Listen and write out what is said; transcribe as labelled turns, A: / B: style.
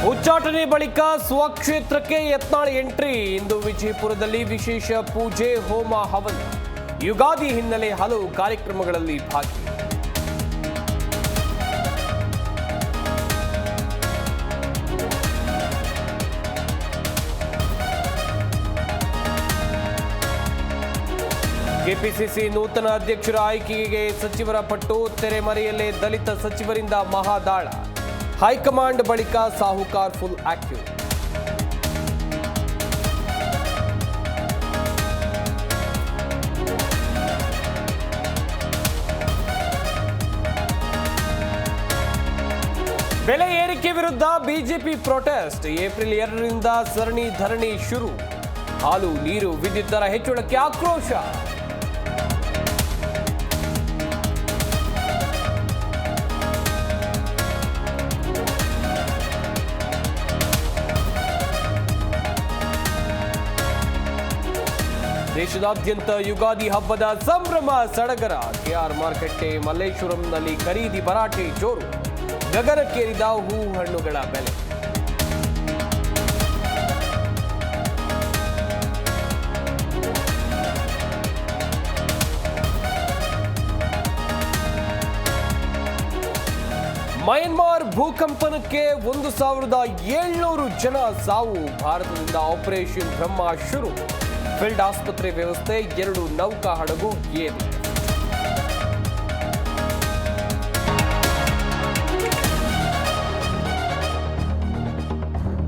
A: ಉಚ್ಚಾಟನೆ ಬಳಿಕ ಸ್ವಕ್ಷೇತ್ರಕ್ಕೆ ಯತ್ನಾಳ್ ಎಂಟ್ರಿ. ಇಂದು ವಿಜಯಪುರದಲ್ಲಿ ವಿಶೇಷ ಪೂಜೆ, ಹೋಮ, ಹವನ. ಯುಗಾದಿ ಹಿನ್ನೆಲೆ ಹಲವು ಕಾರ್ಯಕ್ರಮಗಳಲ್ಲಿ ಭಾಗಿ. ಕೆಪಿಸಿಸಿ ನೂತನ ಅಧ್ಯಕ್ಷರ ಆಯ್ಕೆಗೆ ಸಚಿವರ ಪಟ್ಟು. ತೆರೆಮರೆಯಲ್ಲೇ ದಲಿತ ಸಚಿವರಿಂದ ಮಹಾದಾಳ. ಹೈಕಮಾಂಡ್ ಬಳಿಕ ಸಾಹುಕಾರ್ ಫುಲ್ ಆಕ್ಟಿವ್. ಬೆಲೆ ಏರಿಕೆ ವಿರುದ್ಧ ಬಿಜೆಪಿ ಪ್ರೊಟೆಸ್ಟ್. ಏಪ್ರಿಲ್ 2ರಿಂದ ಸರಣಿ ಧರಣಿ ಶುರು. ಹಾಲು, ನೀರು, ವಿದ್ಯುತ್ ದರ ಹೆಚ್ಚಳಕ್ಕೆ ಆಕ್ರೋಶ. ದೇಶದಾದ್ಯಂತ ಯುಗಾದಿ ಹಬ್ಬದ ಸಂಭ್ರಮ ಸಡಗರ. ಕೆಆರ್ ಮಾರುಕಟ್ಟೆ, ಮಲ್ಲೇಶ್ವರಂನಲ್ಲಿ ಖರೀದಿ ಭರಾಟೆ ಜೋರು. ಗಗನಕ್ಕೇರಿದ ಹೂ ಹಣ್ಣುಗಳ ಬೆಲೆ. ಮಯನ್ಮಾರ್ ಭೂಕಂಪನಕ್ಕೆ 1700 ಜನ ಸಾವು. ಭಾರತದಿಂದ ಆಪರೇಷನ್ ಬ್ರಹ್ಮ ಶುರು. ಫೀಲ್ಡ್ ಆಸ್ಪತ್ರೆ ವ್ಯವಸ್ಥೆ, 2 ನೌಕಾ ಹಡಗು ಏರ್.